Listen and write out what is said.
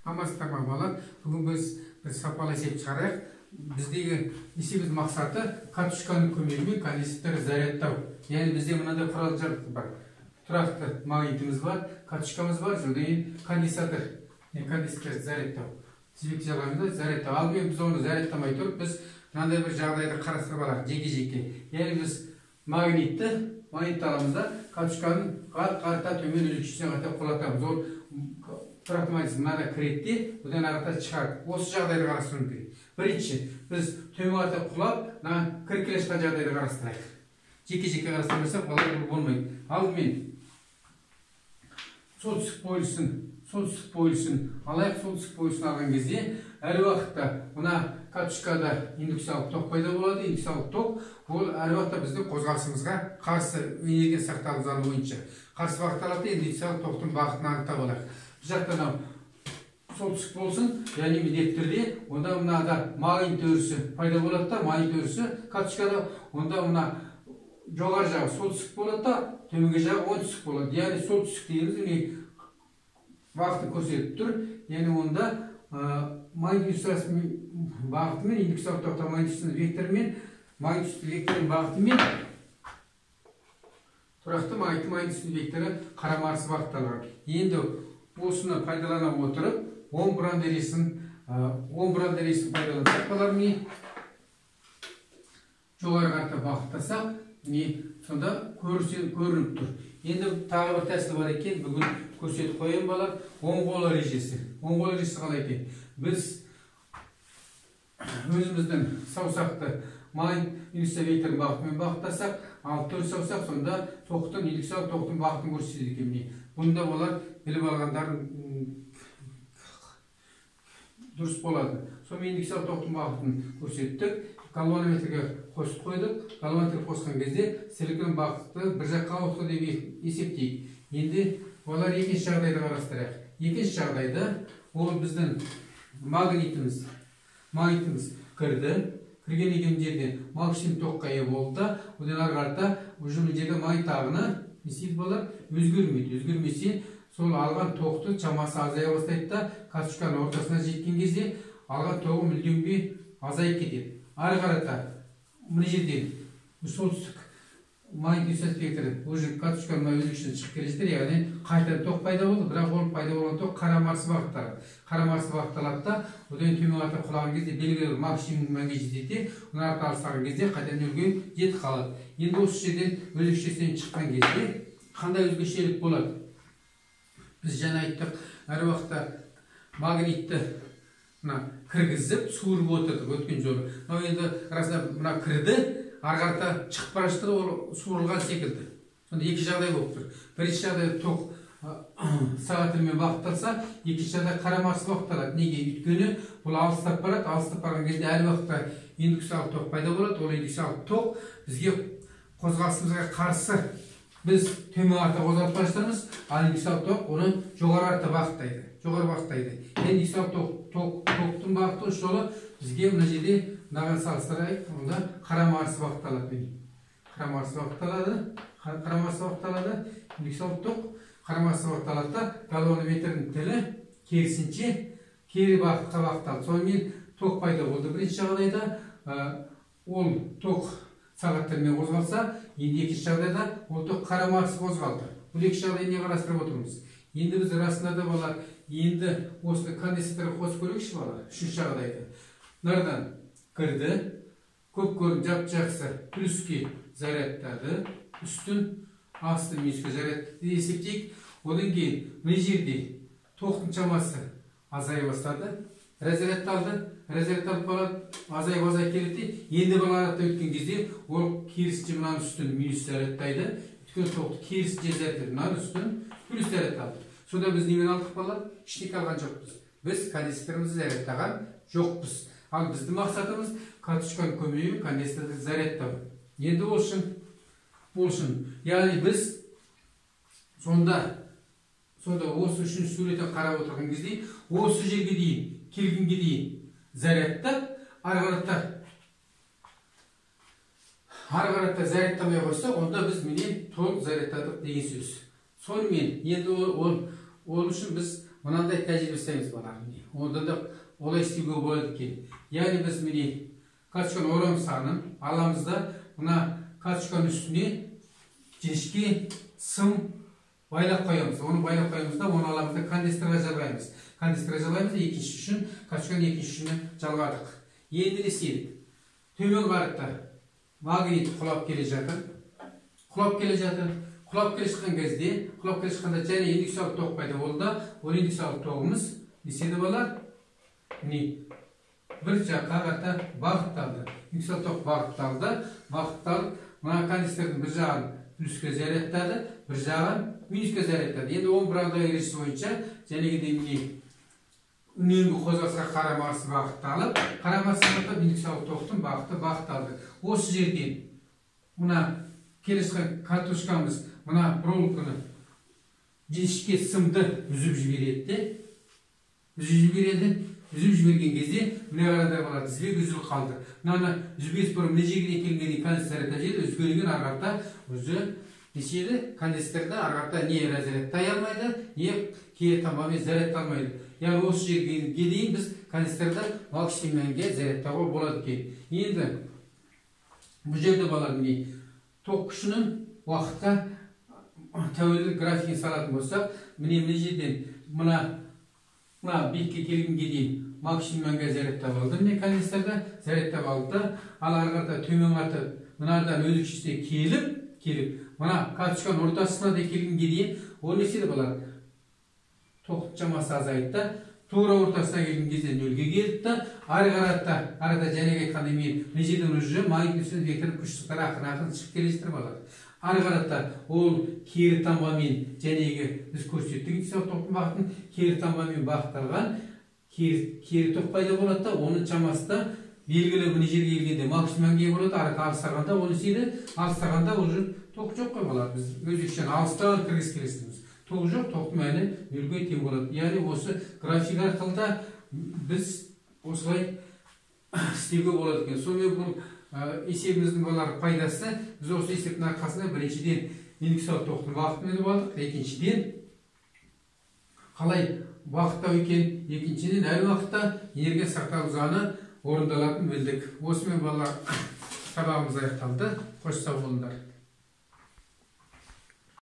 Амандықта балалар, бүгін біз сапалы есеп шығарайық. Біздегі есебіміз мақсаты катушканың көмегімен конденсаторды зарядтау. Яғни бізде мынандай құрал жабдық бар. Тұрақты магнитіміз бар, катушкамыз бар, содан кейін конденсатор, конденсаторды зарядтау. Тізбекті жағдайында зарядтау. Алдымен біз оны зарядтамай тұрып, біз мынандай бір жағдайды қарастырып алайық, жеке-жеке. Яғни біз магнитті аламыз, катушканың қарта төмен үзікшісіне қарата құлатамыз. Ол тұрақты магнит мынада кіретте, одан қарата шығады. Осы жағдайды қарастыруымыз керек. Бірінші, біз төмен қарата құлап, кіріп шыққан жағдайды қарастырайық. Жеке-жеке қарастырмасақ, олай болмайды. Алдымен солтүстік полюсын алайық. Солтүстік полюсын алған кезде әр уақытта мына катушкада индукциялық ток пайда болады. Индукциялық ток ол әр уақытта біздің қозғалысымызға қарсы энергия сақталу заңы бойынша қарсы бағыт алады. Индукциялық токтың бағытын анықтап алайық. Бұл жақта солтүстік болсын, яғни міндетті түрде онда мынада магнит өрісі пайда болады да, магнит өрісі катушкада, онда мына жоғары жағы солтүстік болады да, төменгі жағы оңтүстік болады. Яғни солтүстік дегеніміз бағытын көрсетіп тұр. Яғни онда магнит бағытымен, индукциялық токта магнит векторымен, магнит векторының бағытымен тұрақты магнит векторы қарама-қарсы бағытталған. Енді осыны пайдалана отырып, оң бұрандаресін пайдалансақ баларыны жоғары қарата бағыттасақ, сонда көрініп тұр. Енді тағы бір тәсіл бар екен, бүгін көрсетіп қойын балар, оң қол ережесі. Оң қол ережесі қалай екен? Біз өзіміздің саусақты индукциялық вектордың бағытымен бағыттасақ, ал төр саусақ сонда индукциялық токтың бағытын көрсетеді екен. Бұнда олар біліп алғандарын дұрыс болады. Сонымен индукциялық токтың бағытын көрсеттік. Галванометрге қосып қойдық. Галванометрге қосқан кезде сіліккен бағытты бір жаққа ауытқы деп есептейік. Енді олар екінші жағдайды қарастырайық. Екінші жағдайда ол біздің магнитіміз кірді. Кірген екен жерден максимум токқа ие болды да, одан ары қарата ұжым жерде магнит ағыны өзгермейді. Өзгермесе, сол алған тоқты шамасы азая бастайды да, катушканың ортасына жеткен кезде алған тоғы мүлдемге азайып кетеді. Ары қарата мына жерден солтүстік магнит векторы уже катушканың өзгішінен шығып келе жатыр, яғни қайтадан ток пайда болды, бірақ ол пайда болған ток қарама-қарсы бағытталады. Қарама-қарсы бағытталады да, одан төмен қарата құлаған кезде белгілі бір максимум мәнге жетеді, оны арты алыстаған кезде қайтадан нөлге жетіп қалады. Енді осы жерден өзгішесінен шыққан кезде қандай өзгешелік болады? Біз жаңа айттық, әр уақытта магнитті кіргізіп суырып отырдық өткен жолы. Енді расында кірді, ары қарата шығып бара жатыр, ол суырылған секілді. Сонда екі жағдай болып тұр. Бірінші жағдай ток сағатымен бағытталса, екінші жағдай қарама-қарсы бағытталады. Неге? Өйткені бұл алыстап барады, алыстап барған кезде әр уақытта индукциялық ток пайда болады. Ол индукциялық ток бізге қозғалысымызға қарсы біз төмен қарата қозғалып бара жатырмыз, ал индукциялық ток оны жоғары қарата бағыттайды. Жоғары бағыттайды. Енді индукциялық токтың бағыты осы жолы бізге мына жерде мынаған салыстырайық, онда қарама-қарсы бағытталады. Қарама-қарсы бағытталады. Индукциялық ток қарама-қарсы бағытталады да, галванометрдің тілі керісінше кері бағытқа бағытталды. Сонымен ток пайда болды. Бірінші жағдайда ол ток сағаттармен қозғалса, енді екінші жағдайда ол ток қарама-қарсы қозғалды. Бұл екі жағдайды не қарастырып отырмыз? Енді біз расында да балар, енді осыны конденсаторға қосып көрейікші балар, үшінші жағдайды. Нардан кірді, көп көрін жап-жақсы плюске зарядтады, үстін асты минуске зарядтады есептейік. Одан кейін мына жерде тоқтың шамасы азая бастады, разрядталып балады, азайып келеді. Енді балағатта өткен кезде ол керісінше мынаны үстін минус зарядтайды. Өткен тоқты керісінше зарядтайды, мынаны үстін плюс зарядталды. Сонда біз немен алдық балар? Ештеңе алған жоқпыз. Біз конденсаторымызды зарядтаған жоқпыз. Ал біздің мақсатымыз катушканың көмегімен конденсаторды зарядтау. Енді болсын. Яғни біз сонда осы үшін суреттен қарап отырған кезде осы жерге дейін, келгенге дейін зарядтап, ары қарата зарядтамай қойса, онда біз міне толық зарядтадық деген сөз. Сонымен, енді ол үшін біз мынандай тәжірибе жасаймыз балалар. Онда да олай істеуге болады екен. Яғни біз міне карточканы орам санын аламыз да мына карточканың үстіне жіңішке сым байлап қоямыз. Оны байлап қоямыз да оны аламыз да конденсаторға жалғаймыз. Конденсаторға жалғаймыз да екінші үшін карточканы екінші үшіне жалғадық. Енді не істедік? Төмен қарақта магнит құлап келе жатыр. Құлап келе шыққан кезде, құлап келе шыққанда және индукциялық тоқ пайда болды. Ол индукциялық тоғымыз не істеді балалар? Міне бір жаққа қарата бағытталды. Индукциялық тоқ бағытталып, мына конденсатордың бір жағын плюске зарядтады, бір жағын минуске зарядтады. Енді оның біраудай ережесі бойынша жәнегідей үнемгі қозғалысқа қарамағысы бағытталып, индукциялық тоқтың бағыты бағытталды. Осы жерден мына келе шыққан карточкамыз мына проволоканы жіңішке сымды үзіп жібереді. Үзіп жіберген кезде мына қарадар болады, тізбек үзіліп қалды. Мынаны үзбес бұрын мына жерге келгенге дейін конденсатор тәжеді, үзбелеген арқарта өзі деседі, конденсаторда арқарта не разрядтай алмайды, не кері тамамен зарядталмайды. Яғни осы жерге дейін біз конденсаторда максимумге зарядтауға болады екен. Енді бұл жерде балалар міне тоқ күшінің уақытқа тәуелділік графигін салатын болсақ, мына жерден мына бетке келгенге дейін максимумға зарядтап алды. Міне конденсаторда зарядтап алды. Ал арқарта төмен қатып мынадан өзікшісіне келіп, мына карточканың ортасына да келгенге дейін ол не істеді балалар? Тоқ шамасы азайды. Тура ортасына келген кезде нөлге келді. Ары қарата жәнегі айтқандай мен мына жерден уже магнитудың вектордың күштіктері ақырын шығып келе жатыр балалар. Ары қарата ол кері тамбамен жәнегі біз көрсеттік индукциялық тоқтың бағытын кері тамбамен бағытталған кері тоқ пайда болады да, оның шамасы да белгілі мына жерге келгенде максимумге болады. Ары алыстағанда оны істейді. Алыстағанда уже тоқ жоқ қой балалар. Біз өзбекшен алыстан кіргіз келесіміз. Тоқ жоқ, тоқтың мәні нөлге тең болады. Яғни осы график арқылы біз осылай істеуге болады екен. Сонымен бұл есебіміздің балалар пайдасы, біз осы есептің арқасында біріншіден индукциялық тоқтың бағытын біліп алдық, екіншіден қалай бағыттау екен, екіншіден әр уақытта энергия сақталу заңы орындалатынын білдік. Осымен балалар сабағымыз аяқталды. Қош сау болыңдар.